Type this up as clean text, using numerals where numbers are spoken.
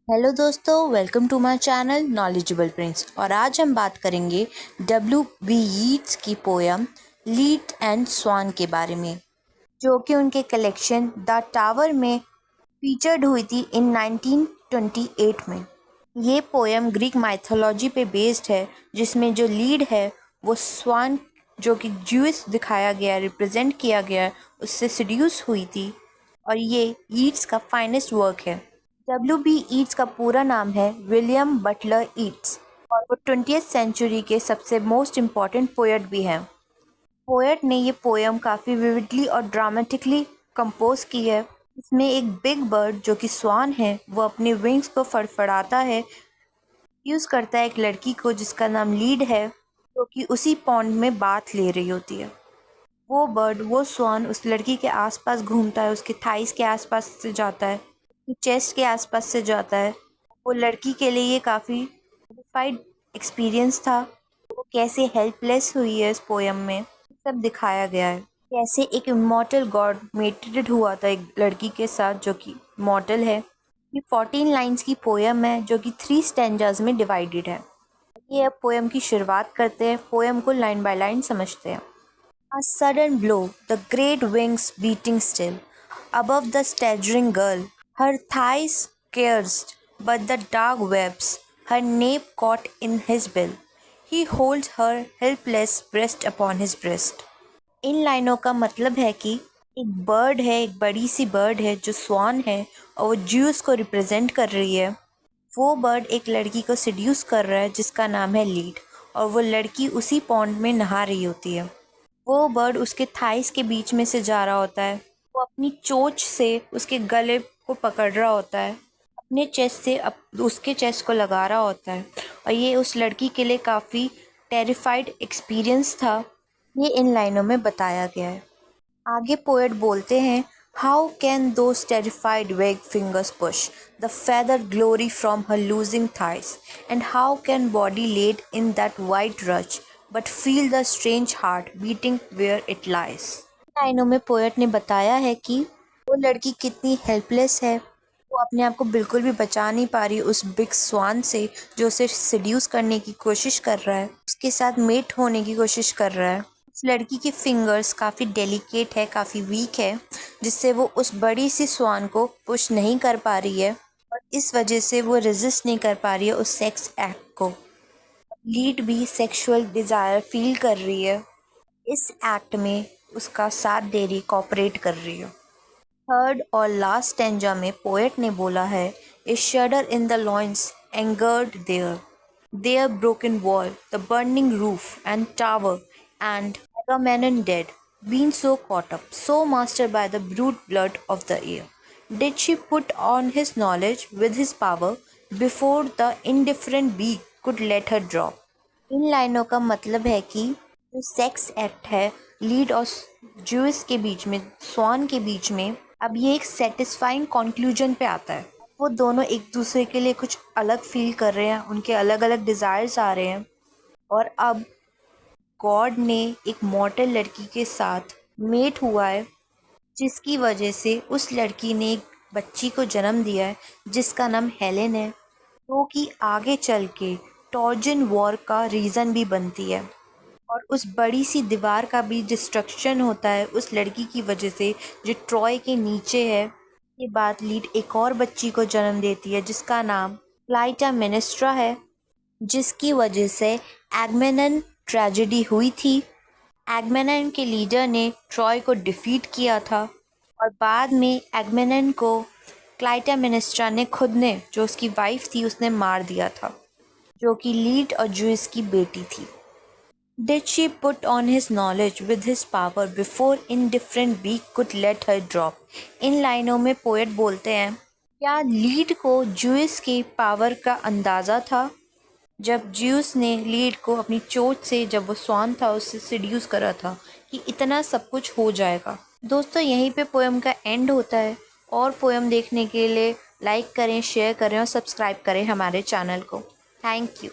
Hello दोस्तों, welcome to my channel Knowledgeable Prince. और आज हम बात करेंगे W.B. यीट्स की पोयम लीड एंड स्वान के बारे में, जो कि उनके कलेक्शन द टावर में फीचर्ड हुई थी इन 1928 में। ये पोयम ग्रीक माइथोलॉजी पे बेस्ड है, जिसमें जो लीड है वो स्वान, जो कि ज्यूस दिखाया गया, रिप्रेजेंट किया गया, उससे सिड्यूस हुई थी। और ये यीट्स का फाइनेस्ट वर्क है। W.B. ईट्स का पूरा नाम है विलियम बटलर ईट्स, और वो 20th सेंचुरी के सबसे मोस्ट इम्पॉर्टेंट पोएट भी हैं। पोएट ने ये पोएम काफ़ी विविडली और ड्रामेटिकली कंपोज की है। इसमें एक बिग बर्ड, जो कि स्वान है, वो अपने विंग्स को फड़फड़ाता है, यूज़ करता है एक लड़की को जिसका नाम लीड है, जो कि उसी पॉन्ड में बाथ ले रही होती है। वो बर्ड, वो स्वान उस लड़की के आसपास घूमता है, उसके थाइस के आसपास से जाता है, चेस्ट के आसपास से जाता है। वो लड़की के लिए ये काफ़ी डिफाइड एक्सपीरियंस था। वो कैसे हेल्पलेस हुई है इस पोयम में, सब दिखाया गया है। कैसे एक इमॉर्टल गॉड मेटेड हुआ था एक लड़की के साथ, जो कि मॉर्टल है। ये 14 लाइन्स की पोयम है, जो कि 3 स्टैंजाज में डिवाइडेड है। ये अब पोयम की शुरुआत करते हैं, पोयम को लाइन बाय लाइन समझते हैं। A sudden blow, the great wings beating still above the staggering girl. Her thighs pierced, but the dark webs, her nape caught in his bill. He holds her helpless breast upon his breast. इन लाइनों का मतलब है कि एक bird है, एक बड़ी सी bird है जो स्वान है, और वो ज्यूस को रिप्रेजेंट कर रही है। वो बर्ड एक लड़की को सिड्यूस कर रहा है जिसका नाम है लीड, और वो लड़की उसी पॉन्ड में नहा रही होती है। वो बर्ड उसके थाइस के बीच में से जा रहा होता है। वो अपनी चोंच से उसके गले को पकड़ रहा होता है, अपने चेस्ट से उसके चेस्ट को लगा रहा होता है। और ये उस लड़की के लिए काफ़ी टेरिफाइड एक्सपीरियंस था। ये इन लाइनों में बताया गया है। आगे पोएट बोलते हैं, how can those terrified vague fingers push the feather glory from her loosening thighs, and how can body laid in that white rush but feel the strange heart beating where it lies. लाइनों में poet ने बताया है कि वो लड़की कितनी helpless है। वो अपने आप को बिल्कुल भी बचा नहीं पा रही उस बिग स्वान से, जो उसे सिड्यूस करने की कोशिश कर रहा है, उसके साथ मेट होने की कोशिश कर रहा है। उस लड़की की फिंगर्स काफ़ी डेलिकेट है, काफ़ी वीक है, जिससे वो उस बड़ी सी स्वान को पुश नहीं कर पा रही है, और इस वजह से वो रेजिस्ट नहीं कर पा रही है उस सेक्स एक्ट को। लीड भी सेक्सुअल डिज़ायर फील कर रही है, इस एक्ट में उसका साथ दे रही, कोऑपरेट कर रही है। थर्ड और लास्ट स्टैंजा में पोएट ने बोला है, a shudder in the loins एंगर्ड there broken wall, the burning roof and tower, and Agamemnon dead, been so caught up, so mastered by the brute blood of the air. Did she put on his knowledge with his power before the indifferent beak could let her drop? इन लाइनों का मतलब है कि जो sex act है lead और juice के बीच में, स्वान के बीच में, अब ये एक सेटिस्फाइंग कंक्लूजन पे आता है। वो दोनों एक दूसरे के लिए कुछ अलग फील कर रहे हैं, उनके अलग अलग डिज़ायर्स आ रहे हैं, और अब गॉड ने एक मॉर्टल लड़की के साथ मेट हुआ है, जिसकी वजह से उस लड़की ने एक बच्ची को जन्म दिया है जिसका नाम हेलेन है, जो कि आगे चल के ट्रोजन वॉर का रीज़न भी बनती है। और उस बड़ी सी दीवार का भी डिस्ट्रक्शन होता है उस लड़की की वजह से, जो ट्रॉय के नीचे है। ये बात लीड एक और बच्ची को जन्म देती है जिसका नाम क्लाइटामेनेस्ट्रा है, जिसकी वजह से एगमेमनन ट्रेजेडी हुई थी। एगमेमनन के लीडर ने ट्रॉय को डिफीट किया था, और बाद में एगमेमनन को क्लाइटामेनेस्ट्रा ने खुद ने, जो उसकी वाइफ थी, उसने मार दिया था, जो कि लीड और जूस की बेटी थी। Did she put on his knowledge with his power before indifferent beak could let her drop? इन लाइनों में पोएट बोलते हैं, क्या लीड को ज्यूस के पावर का अंदाज़ा था जब ज्यूस ने लीड को अपनी चोट से, जब वो स्वान था, उससे सिड्यूस करा था कि इतना सब कुछ हो जाएगा। दोस्तों, यहीं पे पोएम का एंड होता है। और पोएम देखने के लिए लाइक करें, शेयर करें और सब्सक्राइब करें हमारे चैनल को। Thank you.